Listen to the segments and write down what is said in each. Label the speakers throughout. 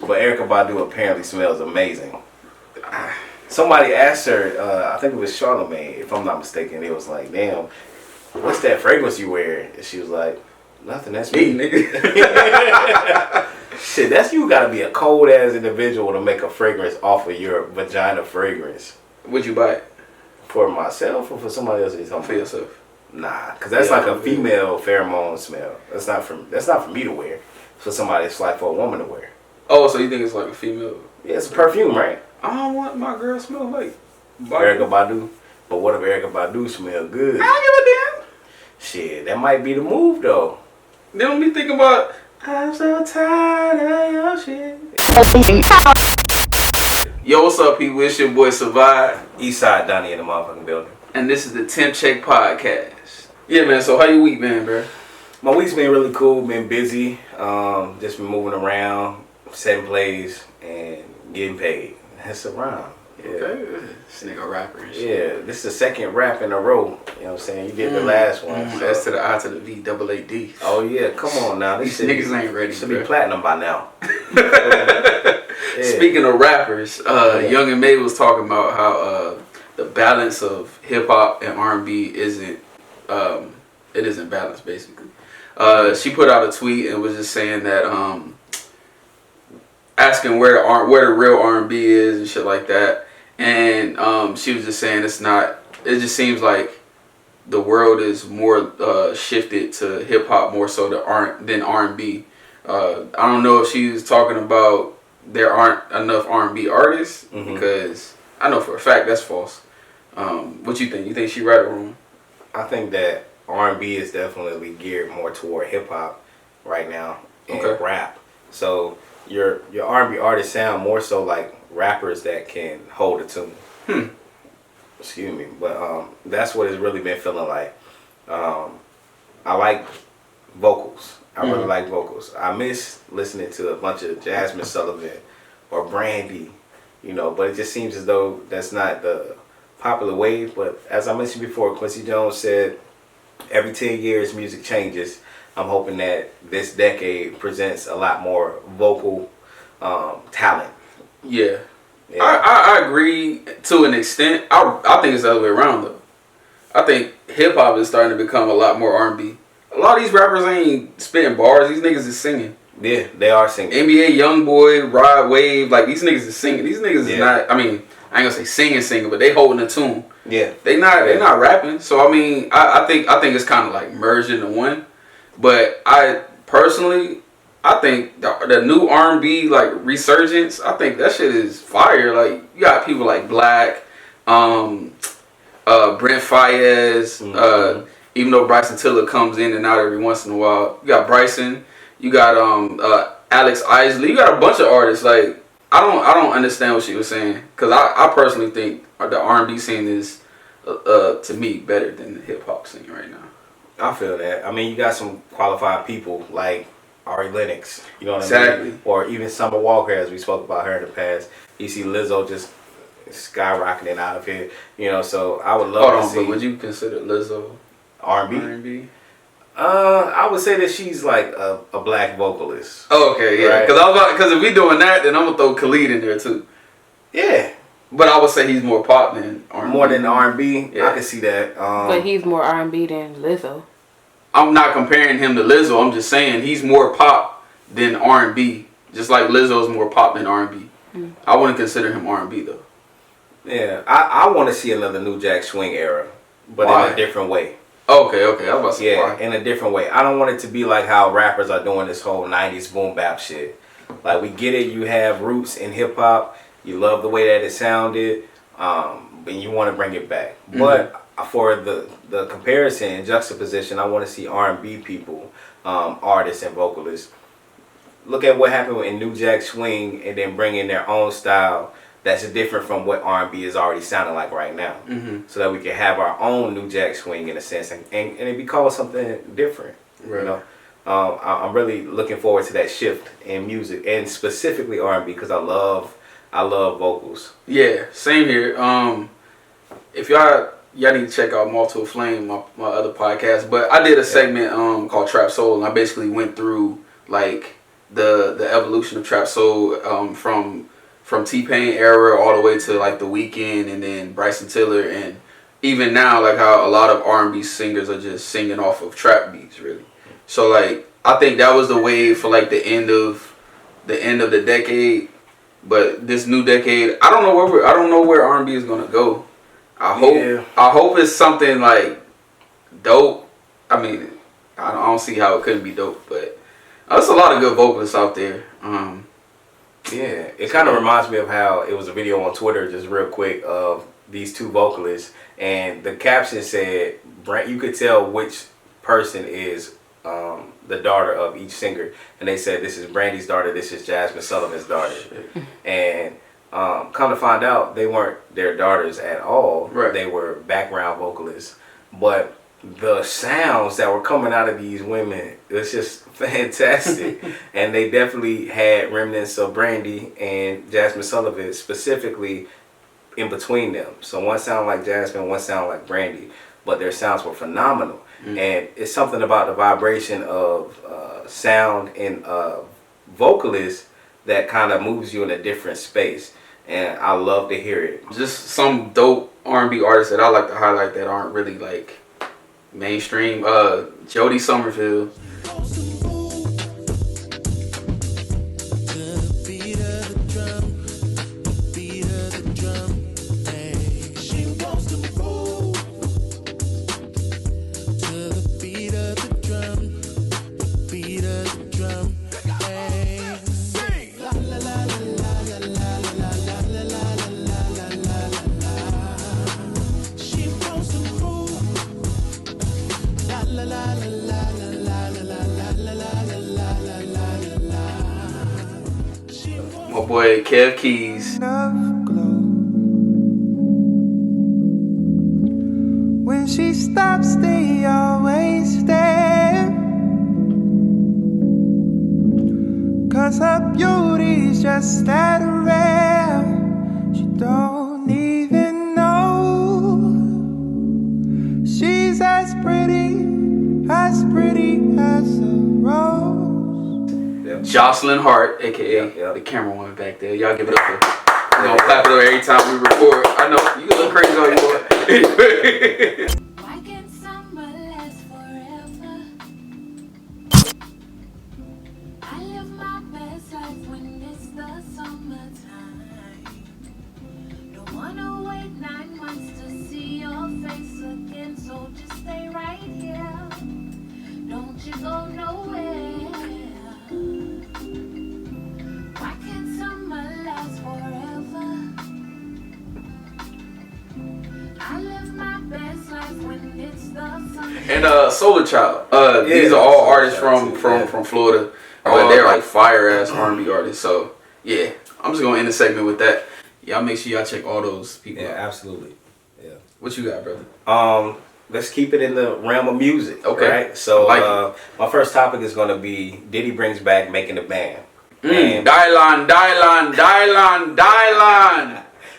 Speaker 1: But Erykah Badu apparently smells amazing. Somebody asked her, I think it was Charlamagne, if I'm not mistaken. It was like, damn, what's that fragrance you wear? And she was like, nothing, that's me, nigga. Shit, that's you gotta be a cold ass individual to make a fragrance off of your vagina fragrance.
Speaker 2: Would you buy it?
Speaker 1: For myself or for somebody else?
Speaker 2: For yourself.
Speaker 1: Nah, cause that's like a female pheromone smell. That's not for me to wear. For somebody, it's like for a woman to wear.
Speaker 2: Oh, so you think it's like a female?
Speaker 1: Yeah, it's a perfume, right?
Speaker 2: I don't want my girl to smell like
Speaker 1: Erykah Badu. But what if Erykah Badu smell good?
Speaker 2: I don't give a damn.
Speaker 1: Shit, that might be the move though.
Speaker 2: They don't be thinking about, I'm so tired of your shit. Yo, what's up, people? It's your boy Survive.
Speaker 1: Eastside Donnie in the motherfucking building.
Speaker 2: And this is the TempCheck podcast. Yeah, man, so how your week been, bro?
Speaker 1: My week's been really cool, been busy. Just been moving around, setting plays, and getting paid. That's a rhyme. Yeah.
Speaker 2: Okay. This nigga a rapper and shit.
Speaker 1: Yeah, this is the second rap in a row. You know what I'm saying? You did the last one.
Speaker 2: So. S to the I to the V, double AD.
Speaker 1: Oh yeah, come on now.
Speaker 2: These niggas ain't ready.
Speaker 1: Should be platinum by now.
Speaker 2: Yeah. Speaking of rappers, Young and May was talking about how the balance of hip hop and R&B isn't balanced basically. She put out a tweet and was just saying that asking where the real R&B is and shit like that. And she was just saying it just seems like the world is more shifted to hip hop more so than R&B. I don't know if she was talking about there aren't enough R&B artists, because I know for a fact that's false. What you think? You think she right or wrong?
Speaker 1: I think that R&B is definitely geared more toward hip hop right now and rap. So your R&B artists sound more so like rappers that can hold a tune. Excuse me, but that's what it's really been feeling like. I like vocals. I really like vocals. I miss listening to a bunch of Jasmine Sullivan or Brandy, but it just seems as though that's not the popular wave. But as I mentioned before, Quincy Jones said every 10 years music changes. I'm hoping that this decade presents a lot more vocal talent.
Speaker 2: Yeah. I agree to an extent. I think it's the other way around though. I think hip hop is starting to become a lot more R&B. A lot of these rappers ain't spitting bars. These niggas is singing.
Speaker 1: Yeah, they are singing.
Speaker 2: NBA Youngboy, Rod Wave, like these niggas is singing. These niggas is not. I mean, I ain't gonna say singing, but they holding a tune.
Speaker 1: Yeah,
Speaker 2: they not rapping. So I mean, I think it's kind of like merged into one. But I personally, I think the new R&B like resurgence, I think that shit is fire. Like you got people like Black, Brent Faiyaz, even though Bryson Tiller comes in and out every once in a while. You got Bryson, you got Alex Isley, you got a bunch of artists. Like I don't understand what she was saying, because I personally think the R&B scene is to me better than the hip hop scene right now.
Speaker 1: I feel that. I mean, you got some qualified people like Ari Lennox, you know what I mean? Or even Summer Walker, as we spoke about her in the past. You see Lizzo just skyrocketing out of here, so I would love to see.
Speaker 2: But would you consider Lizzo R&B?
Speaker 1: I would say that she's like a black vocalist.
Speaker 2: Oh, okay, yeah. Because if we doing that, then I'm gonna throw Khalid in there too.
Speaker 1: Yeah.
Speaker 2: But I would say he's more pop than R&B.
Speaker 1: More than R&B? Yeah. I can see that.
Speaker 3: But he's more R&B than Lizzo.
Speaker 2: I'm not comparing him to Lizzo. I'm just saying he's more pop than R&B. Just like Lizzo's more pop than R&B. I wouldn't consider him R&B though.
Speaker 1: Yeah, I want to see another New Jack Swing era, but in a different way.
Speaker 2: Okay. I was about to say why.
Speaker 1: In a different way. I don't want it to be like how rappers are doing this whole 90s boom bap shit. Like, we get it, you have roots in hip hop, you love the way that it sounded, but you want to bring it back. But for the comparison and juxtaposition, I want to see R&B people, artists and vocalists, look at what happened in New Jack Swing and then bring in their own style that's different from what R&B is already sounding like right now. So that we can have our own New Jack Swing in a sense and it be called something different.
Speaker 2: Right.
Speaker 1: I'm really looking forward to that shift in music and specifically R&B because I love vocals. Yeah,
Speaker 2: same here. If y'all need to check out Multiple Flame, my other podcast. But I did a segment called Trap Soul, and I basically went through like the evolution of trap. So from T-Pain era all the way to like The Weeknd and then Bryson Tiller, and even now like how a lot of R&B singers are just singing off of trap beats really. So like I think that was the wave for like the end of the decade. But this new decade, I don't know where R&B is gonna go. I hope it's something like dope. I mean, I don't see how it couldn't be dope, but there's a lot of good vocalists out there.
Speaker 1: Yeah, it kind of reminds me of how it was a video on Twitter, just real quick, of these two vocalists, and the caption said, you could tell which person is the daughter of each singer, and they said this is Brandy's daughter, this is Jasmine Sullivan's daughter. And come to find out, they weren't their daughters at all.
Speaker 2: Right.
Speaker 1: They were background vocalists, but the sounds that were coming out of these women, it was just fantastic. And they definitely had remnants of Brandy and Jasmine Sullivan specifically in between them. So one sounded like Jasmine, one sounded like Brandy, but their sounds were phenomenal. And it's something about the vibration of sound and vocalists that kind of moves you in a different space. And I love to hear it.
Speaker 2: Just some dope R&B artists that I like to highlight that aren't really like mainstream. Jody Somerville. My boy Kev Keys.
Speaker 4: When she stops, they always stare, 'cause her beauty's just that rare. She don't even know she's as pretty as a rose.
Speaker 2: Jocelyn Hart, aka the camerawoman back there. Y'all give it up for. We're gonna clap it up every time we record. I know you can look crazy all you want.
Speaker 5: Why can't summer last forever? I live my best life when it's the summertime. Don't wanna wait 9 months to see your face again, so just stay right here. Don't you go nowhere. Why can't summer last forever? I live my best life when it's the summer.
Speaker 2: And Solar Child. These are all artists from Florida, but they're like fire ass R&B artists. So yeah, I'm just gonna end the segment with that. Y'all make sure y'all check all those people.
Speaker 1: Yeah,
Speaker 2: out.
Speaker 1: absolutely. Yeah.
Speaker 2: What you got, brother?
Speaker 1: Let's keep it in the realm of music.
Speaker 2: Okay.
Speaker 1: Right? So my first topic is going to be Diddy brings back Making the Band.
Speaker 2: Dylan.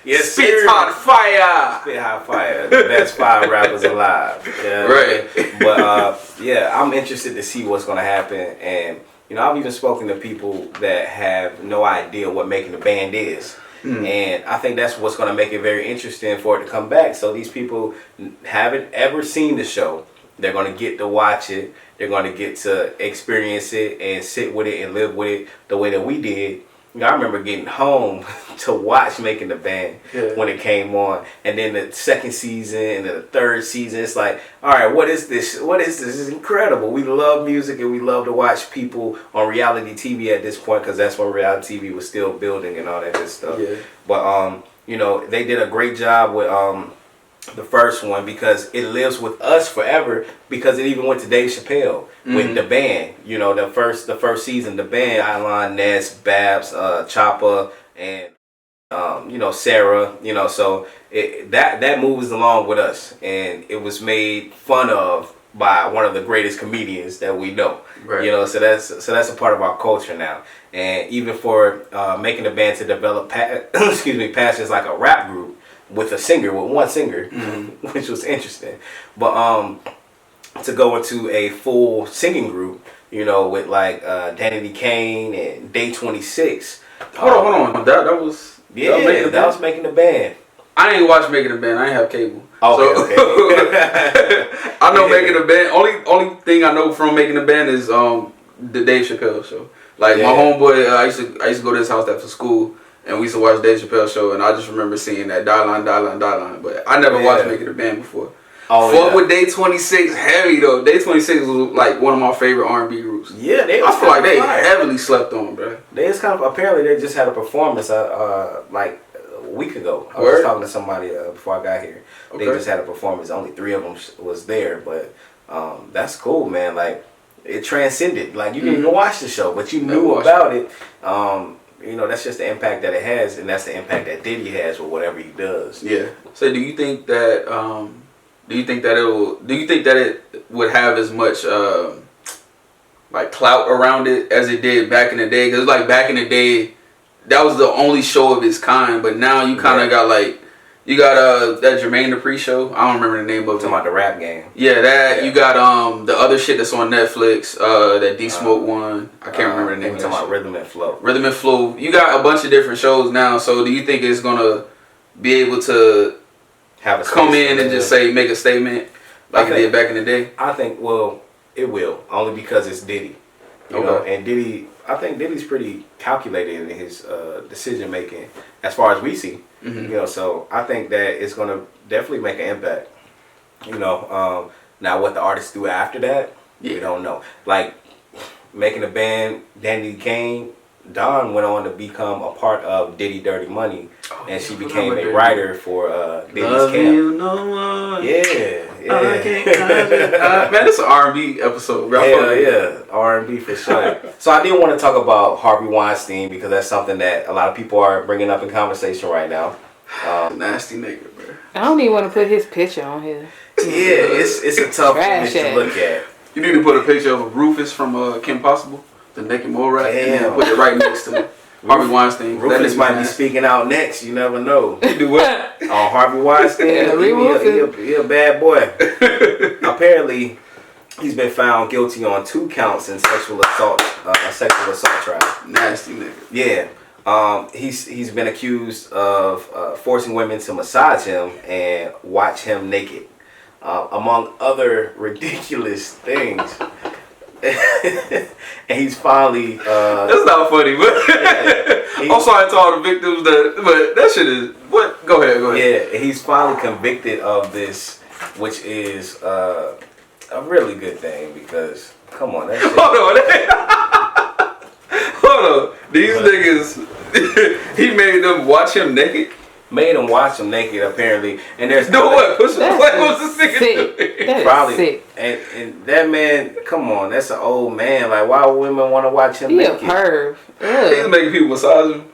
Speaker 1: Yes,
Speaker 2: Spit hot fire.
Speaker 1: Spit hot fire. The best 5 rappers alive. Yeah.
Speaker 2: Right.
Speaker 1: But yeah, I'm interested to see what's going to happen. And I've even spoken to people that have no idea what Making the Band is. And I think that's what's going to make it very interesting for it to come back. So these people haven't ever seen the show. They're going to get to watch it. They're going to get to experience it and sit with it and live with it the way that we did. I remember getting home to watch Making the Band when it came on. And then the second season and then the third season, it's like, all right, what is this? What is this? It's incredible. We love music and we love to watch people on reality TV at this point, because that's when reality TV was still building and all that good stuff. Yeah. But, they did a great job with the first one, because it lives with us forever, because it even went to Dave Chappelle with the band. The first season, the band, Ilan, Ness, Babs, Choppa, and Sarah. So that moves along with us, and it was made fun of by one of the greatest comedians that we know. Right. So that's a part of our culture now. And even for Making the Band to develop passions like a rap group with one singer, which was interesting. But to go into a full singing group, You know, with like Danity Kane and Day 26.
Speaker 2: Hold on. That was
Speaker 1: that was making the band.
Speaker 2: I ain't watch Making the Band. I ain't have cable.
Speaker 1: Okay.
Speaker 2: I know Making the Band. Only thing I know from Making the Band is the Dave Chappelle show. Like my homeboy, I used to go to his house after school, and we used to watch Dave Chappelle show, and I just remember seeing that die line. But I never watched Making the Band before. Fuck with Day 26 heavy though. Day 26 was like one of my favorite R&B groups.
Speaker 1: Yeah,
Speaker 2: I feel like they heavily slept on, bro.
Speaker 1: They just apparently they just had a performance like a week ago. I was talking to somebody before I got here. They just had a performance. Only 3 of them was there, but that's cool, man. Like it transcended. Like you didn't even watch the show, but you knew about it. You know, that's just the impact that it has, and that's the impact that Diddy has with whatever he does.
Speaker 2: Yeah. So do you think that it would have as much like clout around it as it did back in the day? Because like back in the day, that was the only show of its kind. But now you kind of got like that Jermaine Dupri show. I don't remember the name of it.
Speaker 1: Talking about the Rap Game.
Speaker 2: Yeah, that you got the other shit that's on Netflix. That D Smoke one. I can't remember the name of that.
Speaker 1: Talking about Rhythm and Flow.
Speaker 2: Rhythm and Flow. You got a bunch of different shows now. So do you think it's gonna be able to come in and just make a statement like it did back in the day?
Speaker 1: I think, well, it will. Only because it's Diddy. You know, and Diddy, I think Diddy's pretty calculated in his decision making as far as we see. You know, so I think that it's going to definitely make an impact. You know, now what the artists do after that, we don't know. Like, Making the Band, Danity Kane, Dawn went on to become a part of Diddy Dirty Money, and she became a writer for Diddy's
Speaker 2: Love
Speaker 1: camp.
Speaker 2: You No More.
Speaker 1: Yeah.
Speaker 2: I can't man, it's an R&B episode, bro.
Speaker 1: Yeah, R&B for sure. So I did want to talk about Harvey Weinstein because that's something that a lot of people are bringing up in conversation right now.
Speaker 2: Nasty nigga, bro.
Speaker 3: I don't even want to put his picture on here.
Speaker 1: Yeah, it's a tough image to look at.
Speaker 2: You need to put a picture of Rufus from Kim Possible, the naked mole rat, and put it right next to Harvey Weinstein.
Speaker 1: Rufus might be speaking out next. You never know.
Speaker 2: You do what?
Speaker 1: Harvey Weinstein. He a bad boy. Apparently, he's been found guilty on 2 counts in sexual assault trial.
Speaker 2: Nasty nigga.
Speaker 1: Yeah. He's been accused of forcing women to massage him and watch him naked, among other ridiculous things. And he's finally
Speaker 2: that's not funny, but I'm sorry to all the victims but that shit is what. Go ahead.
Speaker 1: Yeah, he's finally convicted of this, which is a really good thing because come on, that shit. Hold on. These niggas he made them watch him naked. Made him watch him naked, apparently, and there's
Speaker 2: what was this nigga doing?
Speaker 1: Probably
Speaker 3: sick.
Speaker 1: And that man, come on, that's an old man. Like, why would women want to watch him naked?
Speaker 3: He a perv.
Speaker 2: He's making people massage him.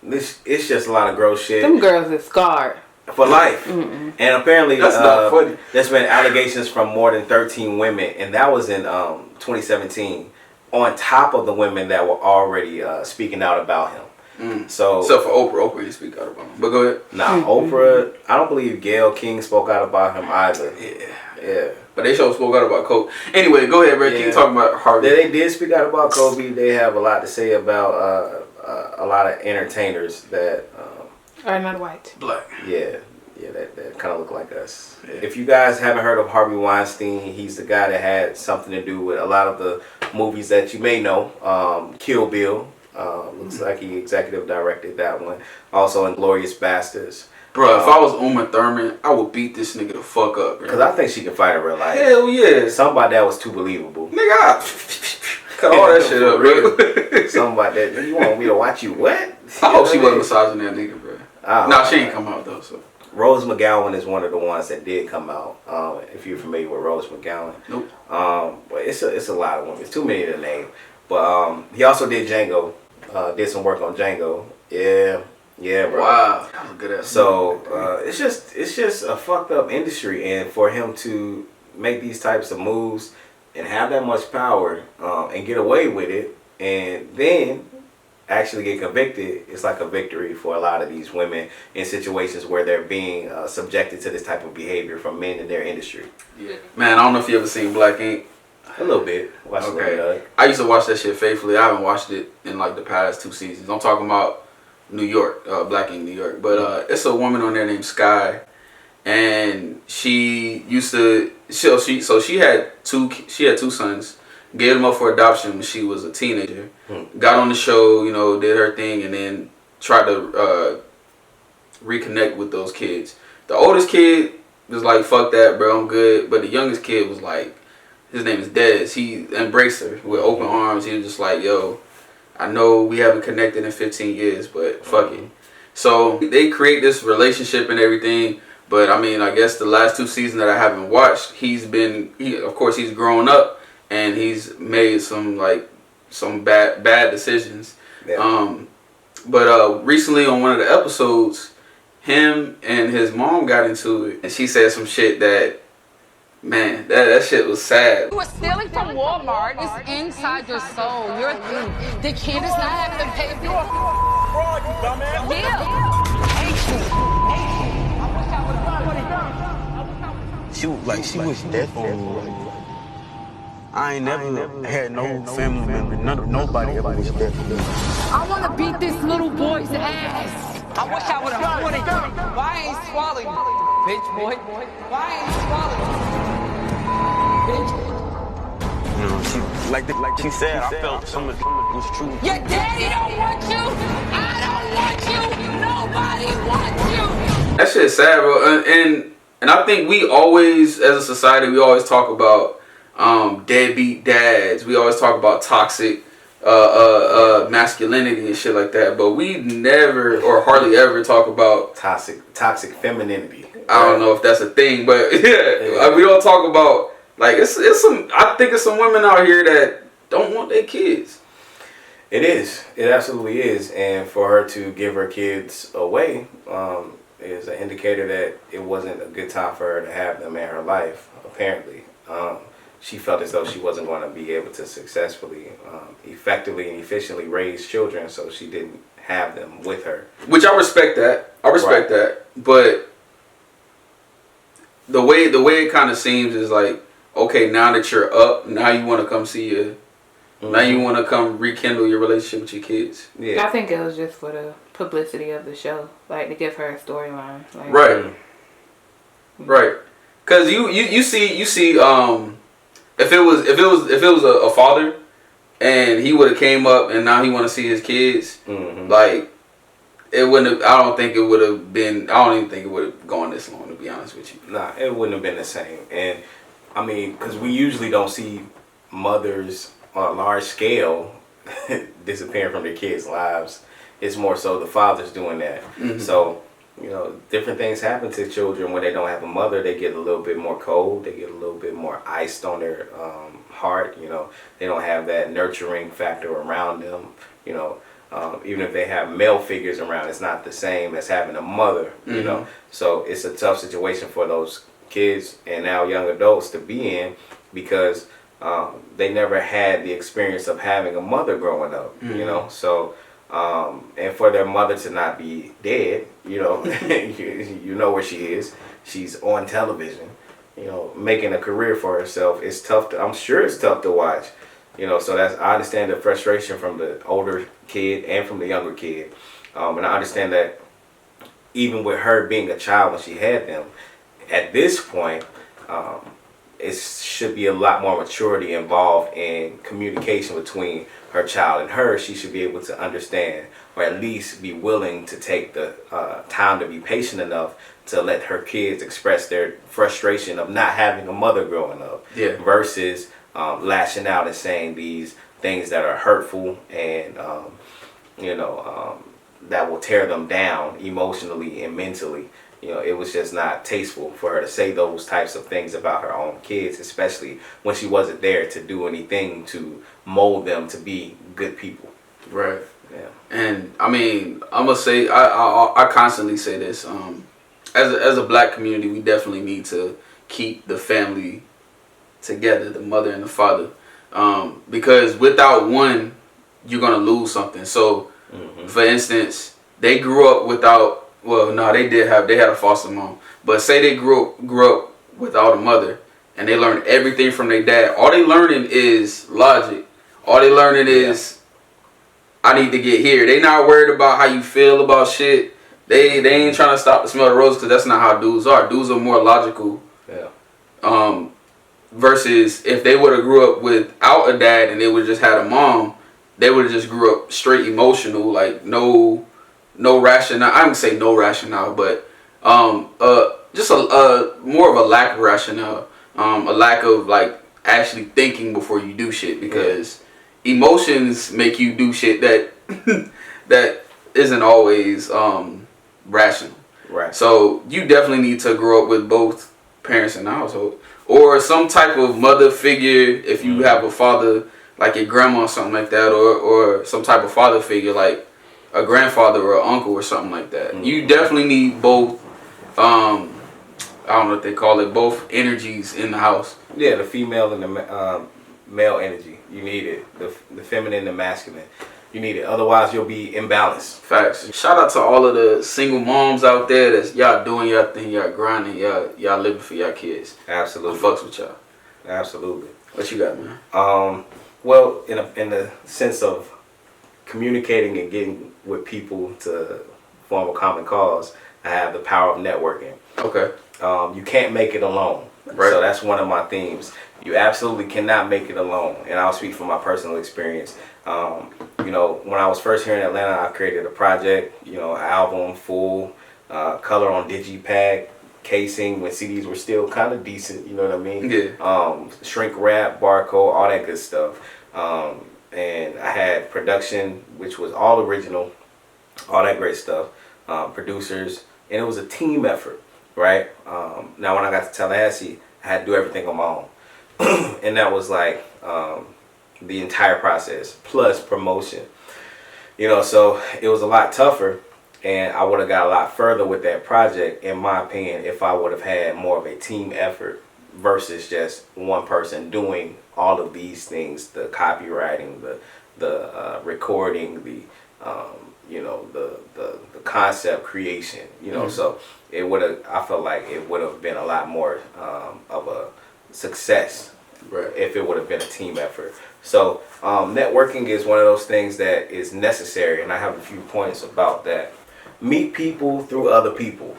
Speaker 1: It's just a lot of gross shit.
Speaker 3: Them girls is scarred
Speaker 1: for life. And apparently,
Speaker 2: that's not funny.
Speaker 1: There's been allegations from more than 13 women, and that was in 2017. On top of the women that were already speaking out about him. So
Speaker 2: except for Oprah didn't speak out about him. But go ahead.
Speaker 1: Nah, Oprah. I don't believe Gayle King spoke out about him either. Yeah.
Speaker 2: But they sure spoke out about Kobe. Anyway, go ahead, Brad. Keep talking about Harvey.
Speaker 1: They did speak out about Kobe. They have a lot to say about a lot of entertainers that
Speaker 3: are not white.
Speaker 2: Black.
Speaker 1: Yeah, that kind of look like us. Yeah. If you guys haven't heard of Harvey Weinstein, he's the guy that had something to do with a lot of the movies that you may know. Kill Bill. Looks like he executive directed that one. Also, Inglourious Bastards.
Speaker 2: Bro, if I was Uma Thurman, I would beat this nigga the fuck up.
Speaker 1: Because I think she can fight in real life.
Speaker 2: Hell yeah.
Speaker 1: Somebody that was too believable.
Speaker 2: Nigga, cut all that shit up, bro.
Speaker 1: Somebody that, you want me to watch you what?
Speaker 2: I hope she wasn't massaging that nigga, bro. Nah, she ain't come out though, so.
Speaker 1: Rose McGowan is one of the ones that did come out. If you're familiar with Rose McGowan.
Speaker 2: Nope.
Speaker 1: But it's a lot of women. It's too many to name. But he also did Django. Did some work on Django. Yeah, bro.
Speaker 2: Wow. That was a good ass.
Speaker 1: So it's just a fucked up industry, and for him to make these types of moves and have that much power and get away with it, and then actually get convicted, it's like a victory for a lot of these women in situations where they're being subjected to this type of behavior from men in their industry.
Speaker 2: Yeah. Man, I don't know if you ever seen Black Ink.
Speaker 1: A little bit. Watch a little bit.
Speaker 2: I used to watch that shit faithfully. I haven't watched it in like the past 2 seasons. I'm talking about New York, Black Ink New York. But it's a woman on there named Sky, and she used to. She had two sons. Gave them up for adoption when she was a teenager. Got on the show, you know, did her thing, and then tried to reconnect with those kids. The oldest kid was like, "Fuck that, bro, I'm good." But the youngest kid was like, his name is Dez. He embraced her with open arms. He was just like, "Yo, I know we haven't connected in 15 years, but fuck it." So they create this relationship and everything. But I mean, I guess the last 2 seasons that I haven't watched, he's grown up and he's made some bad decisions. Yeah. But recently on one of the episodes, him and his mom got into it, and she said some shit that, man, that shit was sad.
Speaker 6: You were stealing from Walmart. It's inside your soul. You're the kid is not having to pay for you. Fraud, you dumbass. Yeah.
Speaker 7: She was dead for me. I ain't never had no family member. Nobody ever was dead for me.
Speaker 6: I want to beat this little boy's ass. I wish I would have fought it. Why ain't swallowed you, bitch boy? Why ain't swallowed you, bitch?
Speaker 7: You know, like she said, I felt some of it was true.
Speaker 6: Your daddy don't want you. I don't want you. Nobody wants you.
Speaker 2: That shit's sad, bro. And I think we always, as a society, we always talk about deadbeat dads. We always talk about toxic masculinity and shit like that. But we never or hardly ever talk about
Speaker 1: toxic femininity.
Speaker 2: I don't know if that's a thing, but yeah. We don't talk about, like, it's some. I think it's some women out here that don't want their kids.
Speaker 1: It is. It absolutely is. And for her to give her kids away is an indicator that it wasn't a good time for her to have them in her life, apparently. She felt as though she wasn't going to be able to successfully, effectively and efficiently raise children, so she didn't have them with her.
Speaker 2: Which I respect that. That. But the way it kind of seems is like, okay, now that you're up, now you want to come see your... Now you want to come rekindle your relationship with your kids.
Speaker 3: Yeah. I think it was just for the publicity of the show, like to give her a storyline. Like,
Speaker 2: right. Right. Because you see if it was a father and he would have came up and now he want to see his kids, like it wouldn't have. I don't even think it would have gone this long, to be honest with you.
Speaker 1: Nah, it wouldn't have been the same. And I mean, because we usually don't see mothers on a large scale disappearing from their kids' lives. It's more so the fathers doing that. So, you know, different things happen to children when they don't have a mother. They get a little bit more cold. They get a little bit more iced on their heart. You know, they don't have that nurturing factor around them. You know, even if they have male figures around, it's not the same as having a mother. You know, so it's a tough situation for those kids and now young adults to be in, because they never had the experience of having a mother growing up, you know. So, and for their mother to not be dead, you know, you know where she is. She's on television, you know, making a career for herself. It's tough. I'm sure it's tough to watch, you know. So I understand the frustration from the older kid and from the younger kid, and I understand that even with her being a child when she had them, at this point, it should be a lot more maturity involved in communication between her child and her. She should be able to understand, or at least be willing to take the time to be patient enough to let her kids express their frustration of not having a mother growing up, versus lashing out and saying these things that are hurtful and that will tear them down emotionally and mentally. You know, it was just not tasteful for her to say those types of things about her own kids, especially when she wasn't there to do anything to mold them to be good people.
Speaker 2: Right. Yeah. And I mean, I'm gonna say, I constantly say this. As a black community, we definitely need to keep the family together, the mother and the father, because without one, you're gonna lose something. So, for instance, they grew up without. Well, no, they had a foster mom. But say they grew up without a mother, and they learn everything from their dad. All they learning is logic. All they learning is, I need to get here. They not worried about how you feel about shit. They ain't trying to stop the smell of roses, because that's not how dudes are. Dudes are more logical. Yeah. Versus if they would have grew up without a dad and they would just had a mom, they would have just grew up straight emotional, like no rationale. I wouldn't say no rationale, but just a more of a lack of rationale, a lack of like actually thinking before you do shit, because emotions make you do shit that isn't always rational. Right. So you definitely need to grow up with both parents in the household, or some type of mother figure if you have a father, like your grandma or something like that, or some type of father figure like a grandfather or an uncle or something like that. You definitely need both. I don't know what they call it, both energies in the house.
Speaker 1: Yeah, the female and the male energy. You need it. The feminine and the masculine. You need it. Otherwise, you'll be imbalanced.
Speaker 2: Facts. Shout out to all of the single moms out there that's y'all doing y'all thing, y'all grinding, y'all living for y'all kids.
Speaker 1: Absolutely.
Speaker 2: I fucks with y'all.
Speaker 1: Absolutely.
Speaker 2: What you got, man?
Speaker 1: Well, in the sense of communicating and getting with people to form a common cause, I have the power of networking. Okay. You can't make it alone. Right. So that's one of my themes. You absolutely cannot make it alone. And I'll speak from my personal experience. You know, when I was first here in Atlanta, I created a project, you know, album, full, color on digipack, casing when CDs were still kind of decent, you know what I mean? Yeah. Shrink wrap, barcode, all that good stuff. And I had production, which was all original, all that great stuff, producers, and it was a team effort, right? Now when I got to Tallahassee, I had to do everything on my own. And that was like the entire process, plus promotion. You know, so it was a lot tougher, and I would have got a lot further with that project, in my opinion, if I would have had more of a team effort versus just one person doing all of these things, the copywriting, the recording, the you know, the concept creation, you know. So it would have, I felt like it would have been a lot more of a success, right, if it would have been a team effort. So networking is one of those things that is necessary, and I have a few points about that. Meet people through other people.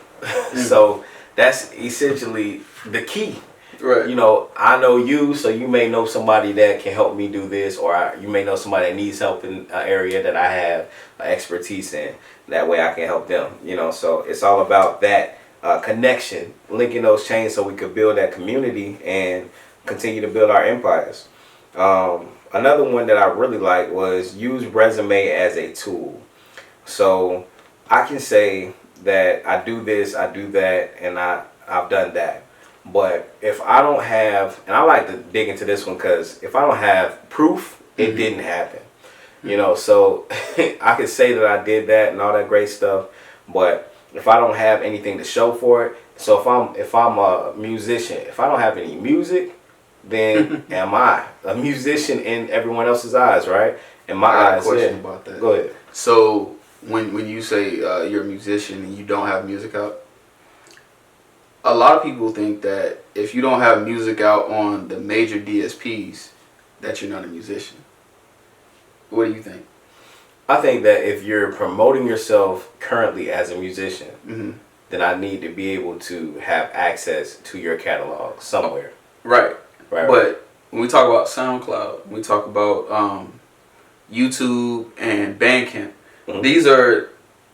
Speaker 1: So that's essentially the key. Right. You know, I know you, so you may know somebody that can help me do this, or you may know somebody that needs help in an area that I have expertise in. That way I can help them, you know. So it's all about that connection, linking those chains so we could build that community and continue to build our empires. Another one that I really like was use resume as a tool. So I can say that I do this, I do that, and I've done that. But if I don't have, and I like to dig into this one because if I don't have proof, it didn't happen. You know, so I could say that I did that and all that great stuff, but if I don't have anything to show for it, so if I'm a musician, if I don't have any music, then am I a musician in everyone else's eyes, right? In my eyes.
Speaker 2: I have a question about that.
Speaker 1: Go ahead.
Speaker 2: So when you say you're a musician and you don't have music out, a lot of people think that if you don't have music out on the major DSPs, that you're not a musician. What do you think?
Speaker 1: I think that if you're promoting yourself currently as a musician, then I need to be able to have access to your catalog somewhere.
Speaker 2: Right. But when we talk about SoundCloud, when we talk about YouTube and Bandcamp,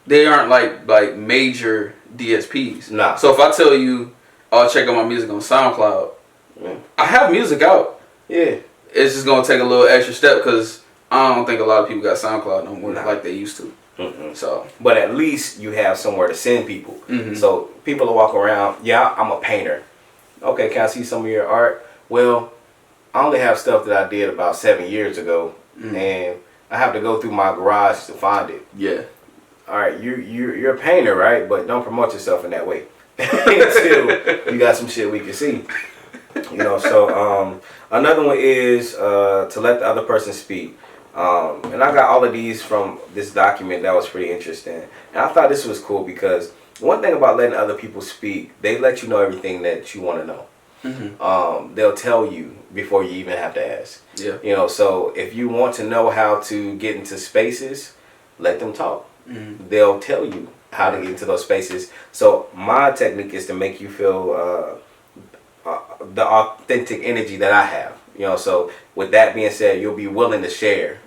Speaker 2: they aren't like major DSPs. Nah. So if I tell you, I'll check out my music on SoundCloud, I have music out. Yeah. It's just gonna take a little extra step because I don't think a lot of people got SoundCloud no more like they used to. So,
Speaker 1: but at least you have somewhere to send people. So people will walk around. Yeah, I'm a painter. Okay, can I see some of your art? Well, I only have stuff that I did about 7 years ago, and I have to go through my garage to find it. Yeah. All right, you're a painter, right? But don't promote yourself in that way until you got some shit we can see. You know. So another one is to let the other person speak. And I got all of these from this document that was pretty interesting, and I thought this was cool because one thing about letting other people speak, they let you know everything that you want to know. they'll tell you before you even have to ask.
Speaker 2: Yeah.
Speaker 1: You know, so if you want to know how to get into spaces, let them talk. They'll tell you how to get into those spaces. So my technique is to make you feel the authentic energy that I have. You know, so with that being said, you'll be willing to share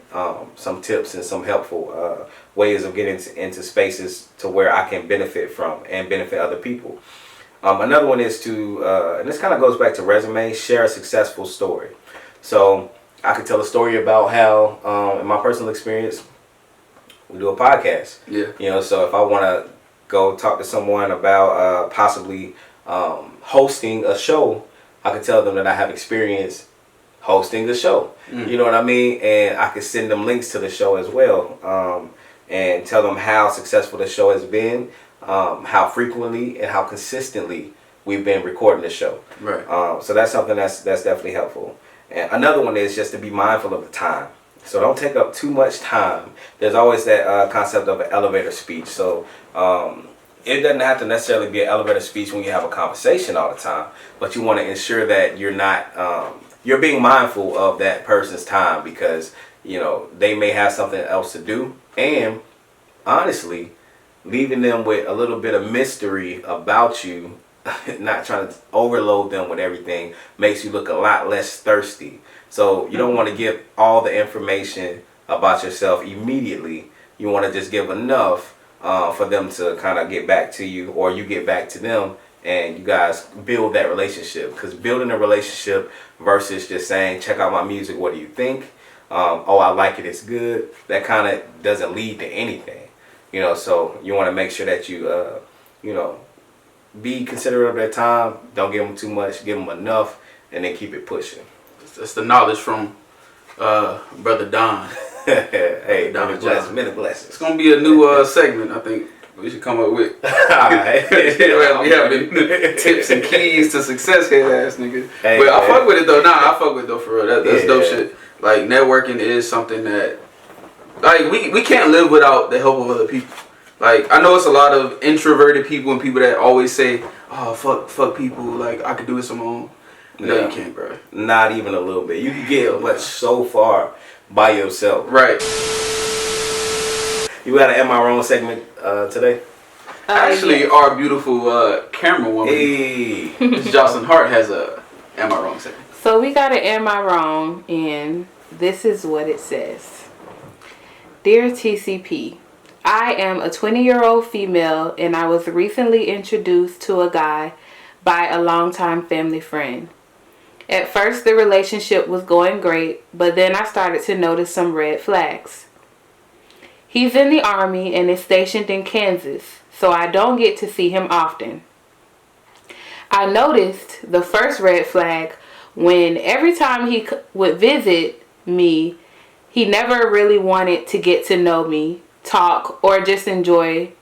Speaker 1: some tips and some helpful ways of getting into spaces to where I can benefit from and benefit other people. Another one is to, and this kind of goes back to resume, share a successful story. So I could tell a story about how, in my personal experience, we do a podcast.
Speaker 2: Yeah.
Speaker 1: You know, so if I want to go talk to someone about possibly hosting a show, I could tell them that I have experience hosting the show. You know what I mean? And I could send them links to the show as well, and tell them how successful the show has been, how frequently and how consistently we've been recording the show.
Speaker 2: Right.
Speaker 1: So that's something that's definitely helpful. And another one is just to be mindful of the time. So don't take up too much time. There's always that concept of an elevator speech. So it doesn't have to necessarily be an elevator speech when you have a conversation all the time, but you want to ensure that you're not, you're being mindful of that person's time, because, you know, they may have something else to do. And honestly, leaving them with a little bit of mystery about you, not trying to overload them with everything, makes you look a lot less thirsty. So you don't want to give all the information about yourself immediately. You want to just give enough for them to kind of get back to you, or you get back to them, and you guys build that relationship. Because building a relationship versus just saying, check out my music, what do you think? Oh, I like it, it's good. That kind of doesn't lead to anything. You know, so you want to make sure that you, you know, be considerate of their time. Don't give them too much, give them enough, and then keep it pushing.
Speaker 2: That's the knowledge from Brother Don.
Speaker 1: Hey,
Speaker 2: Don
Speaker 1: many blessings.
Speaker 2: It's gonna be a new segment. I think we should come up with.
Speaker 1: Alright.
Speaker 2: We having tips and keys to success, head ass nigga.
Speaker 1: Hey,
Speaker 2: but I fuck with it though. Nah, I fuck with it though, for real. That's dope shit. Like, networking is something that, like, we can't live without the help of other people. Like, I know it's a lot of introverted people and people that always say, oh, fuck people, like, I could do this on my own. No, you can't, bro.
Speaker 1: Not even a little bit. You can get so far by yourself.
Speaker 2: Right.
Speaker 1: You got an Am I Wrong segment today?
Speaker 2: Actually, our beautiful camera woman, Ms. Jocelyn Hart, has a Am I Wrong segment.
Speaker 3: So we got an Am I Wrong, and this is what it says. Dear TCP, I am a 20-year-old female, and I was recently introduced to a guy by a longtime family friend. At first, the relationship was going great, but then I started to notice some red flags. He's in the Army and is stationed in Kansas, so I don't get to see him often. I noticed the first red flag when every time he would visit me, he never really wanted to get to know me, talk, or just enjoy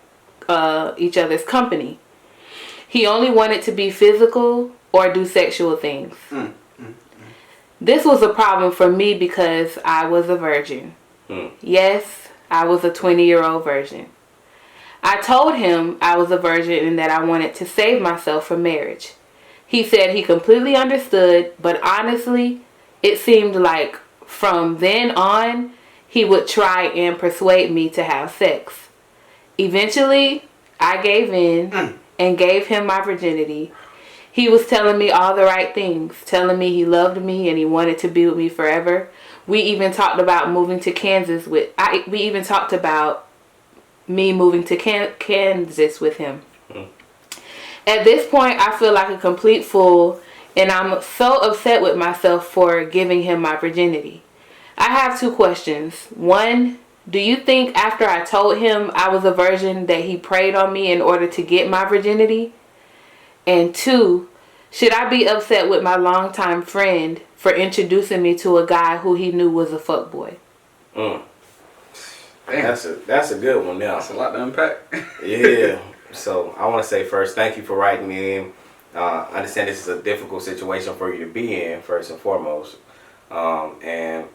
Speaker 3: each other's company. He only wanted to be physical or do sexual things. This was a problem for me because I was a virgin. Yes, I was a 20-year-old virgin. I told him I was a virgin and that I wanted to save myself for marriage. He said he completely understood, but honestly, it seemed like from then on, he would try and persuade me to have sex. Eventually, I gave in and gave him my virginity. He was telling me all the right things, telling me he loved me and he wanted to be with me forever. We even talked about moving to Kansas we even talked about me moving to Kansas with him. At this point, I feel like a complete fool, and I'm so upset with myself for giving him my virginity. I have two questions. One, do you think after I told him I was a virgin that he preyed on me in order to get my virginity? And two, should I be upset with my longtime friend for introducing me to a guy who he knew was a fuckboy?
Speaker 1: That's a good one now.
Speaker 2: That's a lot to unpack.
Speaker 1: Yeah. So I want to say first, thank you for writing in. I understand this is a difficult situation for you to be in, first and foremost. And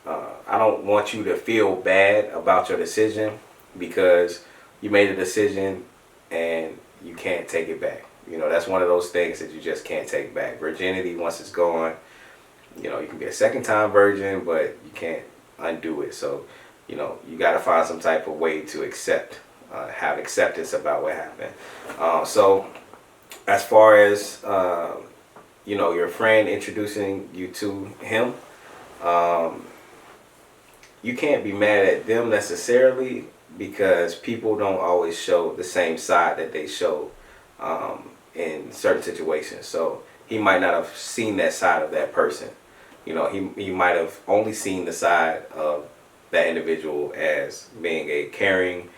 Speaker 1: I don't want you to feel bad about your decision, because you made a decision and you can't take it back. You know, that's one of those things that you just can't take back. Virginity, once it's gone, you know, you can be a second time virgin, but you can't undo it. So, you know, you got to find some type of way to have acceptance about what happened. So as far as, you know, your friend introducing you to him, you can't be mad at them necessarily, because people don't always show the same side that they show in certain situations. So he might not have seen that side of that person. You know, he might have only seen the side of that individual as being a caring,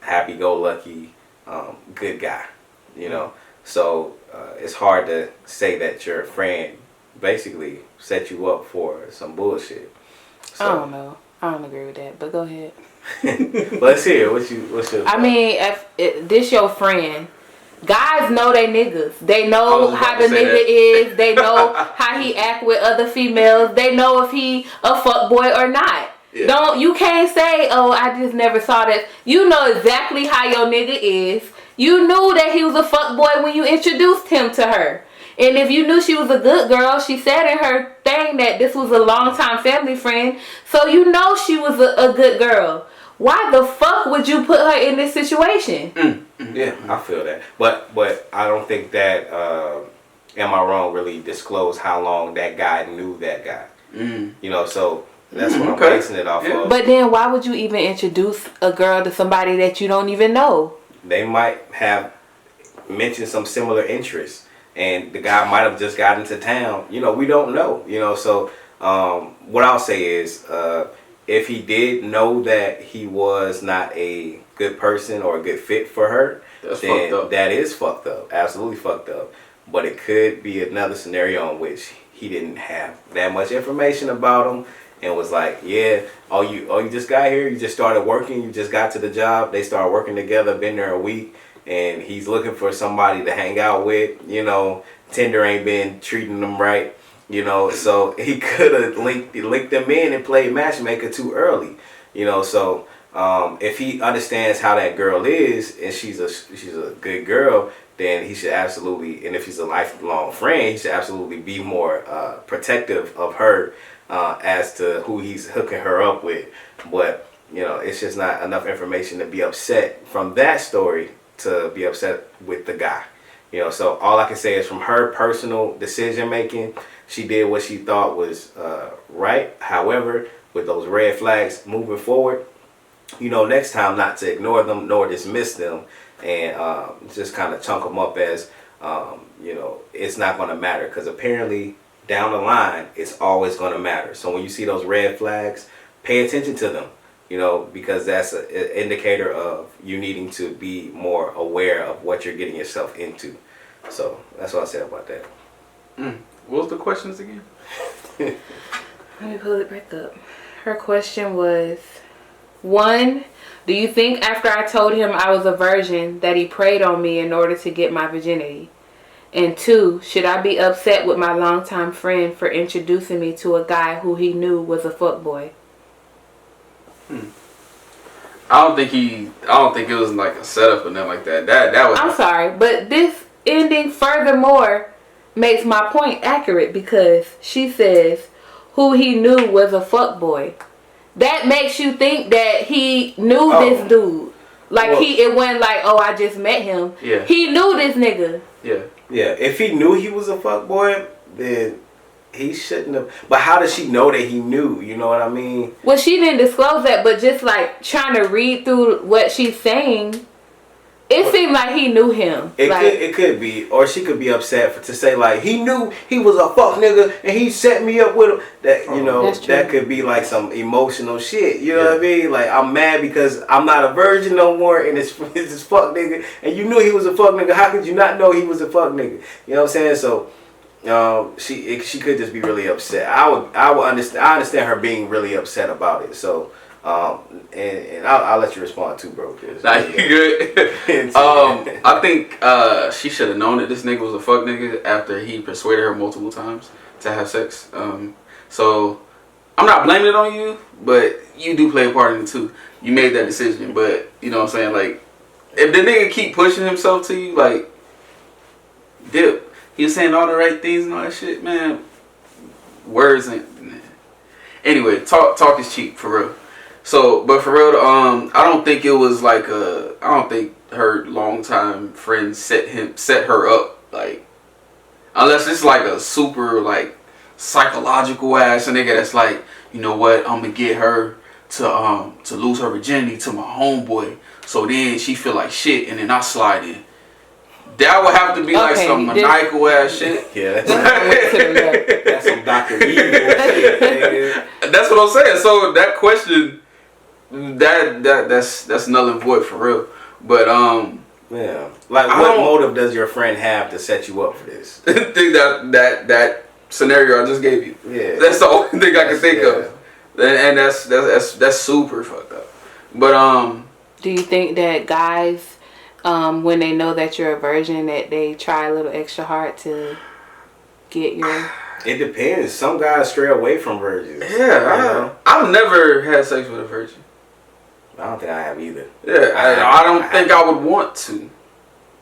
Speaker 1: happy-go-lucky, good guy. You know, so it's hard to say that your friend basically set you up for some bullshit. So,
Speaker 3: I don't know. I don't agree with that, but go ahead.
Speaker 1: Let's hear what's your.
Speaker 3: I mean, if this your friend, guys know they niggas. They know how the nigga is. They know how he act with other females. They know if he a fuck boy or not. Yeah. You can't say, oh, I just never saw that. You know exactly how your nigga is. You knew that he was a fuck boy when you introduced him to her. And if you knew she was a good girl, she said in her thing that this was a longtime family friend. So you know she was a good girl. Why the fuck would you put her in this situation?
Speaker 1: Yeah, I feel that. But I don't think that, Am I Wrong really disclosed how long that guy knew that guy. You know, so that's what I'm basing it off of.
Speaker 3: But then why would you even introduce a girl to somebody that you don't even know?
Speaker 1: They might have mentioned some similar interests. And the guy might have just gotten to town. You know, we don't know. You know, so what I'll say is, if he did know that he was not a good person or a good fit for her, then that is fucked up. Absolutely fucked up. But it could be another scenario in which he didn't have that much information about him and was like, yeah, you just got here, you just started working, you just got to the job, they started working together, been there a week. And he's looking for somebody to hang out with, you know, Tinder ain't been treating them right, you know, so he could have linked them in and played matchmaker too early, you know, so if he understands how that girl is and she's a good girl, then he should absolutely, and if he's a lifelong friend, he should absolutely be more protective of her as to who he's hooking her up with. But, you know, it's just not enough information to be upset from that story to be upset with the guy. You know, so all I can say is from her personal decision making, she did what she thought was right. However, with those red flags moving forward, you know, next time not to ignore them nor dismiss them and just kind of chunk them up as, you know, it's not going to matter, because apparently down the line, it's always going to matter. So when you see those red flags, pay attention to them. You know, because that's an indicator of you needing to be more aware of what you're getting yourself into. So that's what I said about that.
Speaker 2: What was the questions again?
Speaker 3: Let me pull it back up. Her question was, 1, do you think after I told him I was a virgin that he preyed on me in order to get my virginity? And 2, should I be upset with my longtime friend for introducing me to a guy who he knew was a fuckboy?
Speaker 2: I don't think it was like a setup or nothing like that. That was.
Speaker 3: I'm sorry, but this ending furthermore makes my point accurate, because she says who he knew was a fuckboy. That makes you think that he knew this dude. Like, well, it wasn't like, oh, I just met him. Yeah. He knew this nigga.
Speaker 2: Yeah.
Speaker 1: Yeah. If he knew he was a fuckboy, then he shouldn't have. But how does she know that he knew? You know what I mean?
Speaker 3: Well, she didn't disclose that, but just like trying to read through what she's saying, it seemed like he knew him.
Speaker 1: It could be, or she could be upset to say like he knew he was a fuck nigga and he set me up with him. That, you know, that could be like some emotional shit. You know what I mean? Like, I'm mad because I'm not a virgin no more and it's this fuck nigga, and you knew he was a fuck nigga. How could you not know he was a fuck nigga? You know what I'm saying? So she could just be really upset. I would understand. I understand her being really upset about it. So and I'll let you respond too, bro.
Speaker 2: Nah, you good. I think she should have known that this nigga was a fuck nigga after he persuaded her multiple times to have sex. So I'm not blaming it on you, but you do play a part in it too. You made that decision, but you know what I'm saying? Like, if the nigga keep pushing himself to you, like, dip. He was saying all the right things and all that shit, man. Words ain't. Anyway, talk is cheap for real. So, but for real, I don't think it was like I don't think her longtime friend set her up, like, unless it's like a super like psychological ass nigga that's like, you know what, I'm gonna get her to lose her virginity to my homeboy, so then she feel like shit, and then I slide in. That would have to be like some maniacal ass shit. Yeah, that's some Dr. Evil shit. That's what I'm saying. So that question, that's null and void for real. But
Speaker 1: yeah, like what motive does your friend have to set you up for this?
Speaker 2: I think that scenario I just gave you. Yeah, that's the only thing I can think of, and that's super fucked up. But
Speaker 3: do you think that guys, when they know that you're a virgin, that they try a little extra hard to get your...
Speaker 1: It depends. Some guys stray away from virgins.
Speaker 2: Yeah, I've never had sex with a virgin.
Speaker 1: I don't think I have either.
Speaker 2: Yeah, I don't think I would want to.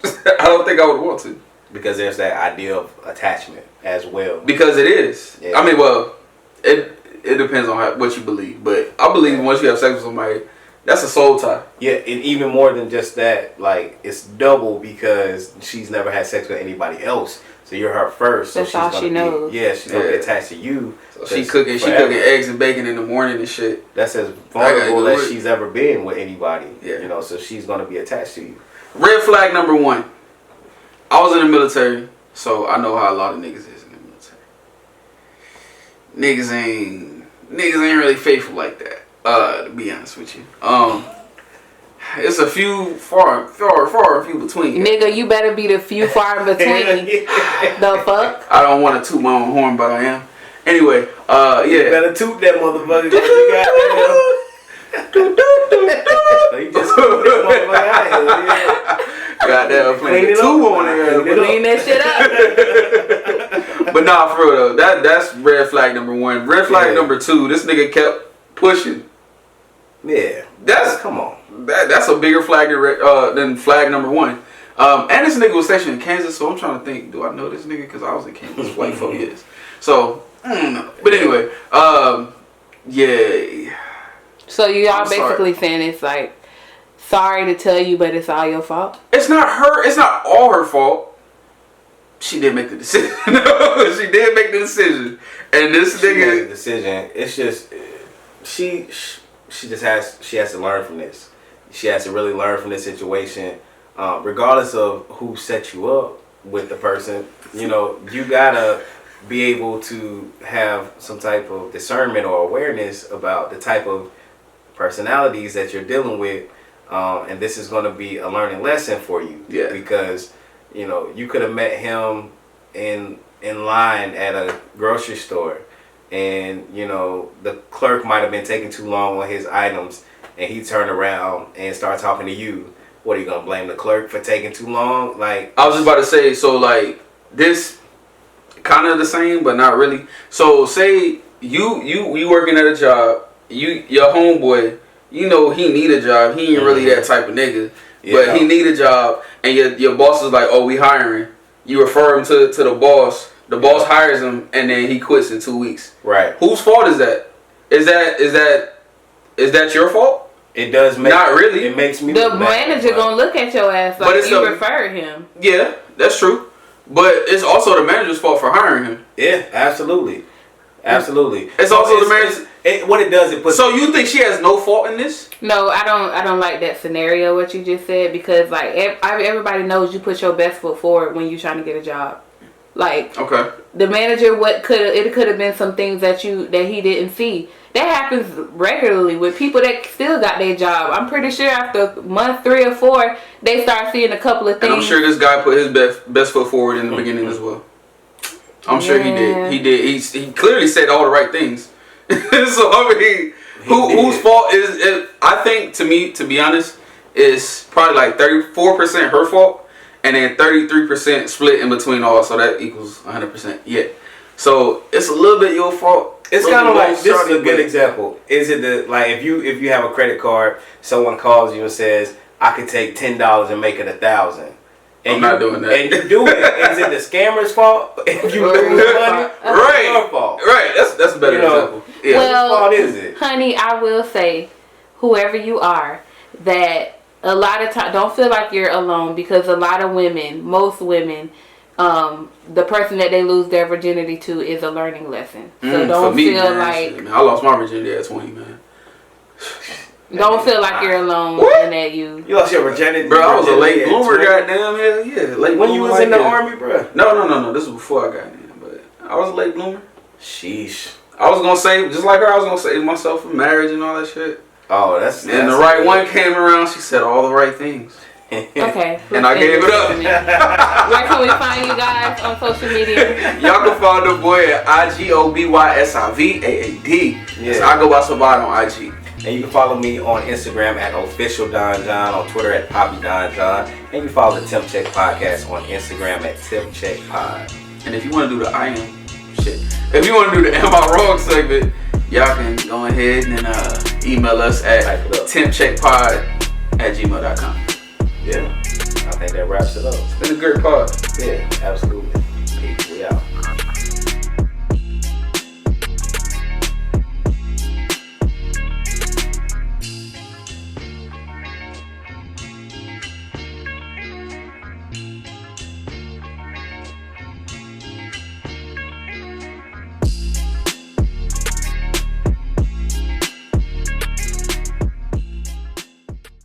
Speaker 2: I don't think I would want to.
Speaker 1: Because there's that idea of attachment as well.
Speaker 2: Because it is. Yeah. I mean, well, it depends on what you believe. But I believe once you have sex with somebody, that's a soul tie. Yeah, and even more than just that, like, it's double because she's never had sex with anybody else. So you're her first. So
Speaker 3: that's all she knows.
Speaker 1: Yeah, she's going to be attached to you.
Speaker 2: So she cooking eggs and bacon in the morning and shit.
Speaker 1: That's as vulnerable as she's ever been with anybody. Yeah. You know, so she's going to be attached to you.
Speaker 2: Red flag number 1. I was in the military, so I know how a lot of niggas is in the military. Niggas ain't really faithful like that. To be honest with you, it's a few far and few between.
Speaker 3: Nigga, you better be the few far in between. The fuck?
Speaker 2: I don't want to toot my own horn, but I am. Anyway, yeah.
Speaker 1: You better toot that motherfucker. You just toot that motherfucker out here.
Speaker 2: Goddamn, playing the two on there.
Speaker 3: Clean that shit
Speaker 2: up. But nah, for real though, that's red flag number 1. Red flag number 2. This nigga kept pushing.
Speaker 1: Yeah, come on.
Speaker 2: That's a bigger flag than flag number 1. And this nigga was stationed in Kansas, so I'm trying to think, do I know this nigga? Because I was in Kansas for like 4 years. So, but anyway, yeah.
Speaker 3: So y'all basically saying it's like, sorry to tell you, but it's all your fault?
Speaker 2: It's not all her fault. She did make the decision. She did make the decision. And this nigga
Speaker 1: made the decision. It's just she has to learn from this. She has to really learn from this situation, regardless of who set you up with the person. You know, you gotta be able to have some type of discernment or awareness about the type of personalities that you're dealing with, and this is going to be a learning lesson for you. Yeah. Because you know you could have met him in line at a grocery store. And, you know, the clerk might have been taking too long on his items, and he turned around and started talking to you. What, are you going to blame the clerk for taking too long? Like,
Speaker 2: I was just about to say, so, like, this kind of the same, but not really. So, say you working at a job, your homeboy, you know he need a job. He ain't really that type of nigga, but he need a job, and your boss is like, oh, we hiring. You refer him to the boss. The boss hires him, and then he quits in 2 weeks.
Speaker 1: Right.
Speaker 2: Whose fault is that? Is that your fault?
Speaker 1: It does make.
Speaker 2: Not really.
Speaker 1: It makes me.
Speaker 3: The manager gonna look at your ass like you referred him.
Speaker 2: Yeah, that's true. But it's also the manager's fault for hiring him.
Speaker 1: Yeah, absolutely. Absolutely.
Speaker 2: It's also the manager.
Speaker 1: What it does, it puts.
Speaker 2: So you think she has no fault in this?
Speaker 3: No, I don't like that scenario. What you just said, because like everybody knows you put your best foot forward when you're trying to get a job. Like, okay, the manager, it could have been some things that he didn't see. That happens regularly with people that still got their job. I'm pretty sure after month 3 or 4, they start seeing a couple of things.
Speaker 2: And I'm sure this guy put his best foot forward in the beginning as well. I'm sure he did. He did. He clearly said all the right things. So I mean, whose fault is it? I think, to be honest, it's probably like 34% her fault. And then 33% split in between all, so that equals 100%. Yeah. So it's a little bit your fault.
Speaker 1: It's kind of like, this is a good example. Is it like if you have a credit card, someone calls you and says, I could take $10 and make it 1,000.
Speaker 2: I'm not doing that.
Speaker 1: And you do it. Is it the scammer's fault? If you lose money,
Speaker 2: right?
Speaker 1: Your fault.
Speaker 2: Right. That's a better example. Yeah.
Speaker 3: Well,
Speaker 1: whose fault is it?
Speaker 3: Honey, I will say, whoever you are, that a lot of time don't feel like you're alone, because a lot of women, most women, the person that they lose their virginity to is a learning lesson. So don't feel like
Speaker 2: I lost my virginity at 20, man.
Speaker 3: Don't feel like you're alone and that you
Speaker 1: lost your virginity.
Speaker 2: Bro, I was a late bloomer, goddamn, hell yeah. Late
Speaker 1: when you was in the army, bro?
Speaker 2: No. This was before I got in, but I was a late bloomer.
Speaker 1: Sheesh.
Speaker 2: I was gonna save, just like her, I was gonna save myself from marriage and all that shit.
Speaker 1: Oh, that's
Speaker 2: and the right one came around, she said all the right things.
Speaker 3: Okay.
Speaker 2: And I gave it up.
Speaker 3: Where can we find you guys on social media?
Speaker 2: Y'all can find the boy at IGOBYSIVAAD.
Speaker 1: Yeah.
Speaker 2: So I go by Sabat on IG.
Speaker 1: And you can follow me on Instagram at official Don John, on Twitter at Poppy Don John, and you follow the TempCheck podcast on Instagram at TempCheck Pod.
Speaker 2: And if you want to do the I am shit, if you want to do the Am I Wrong segment, y'all can go ahead and email us at tempcheckpod@gmail.com.
Speaker 1: Yeah, I think that wraps it up.
Speaker 2: It's been a great pod.
Speaker 1: Yeah, absolutely.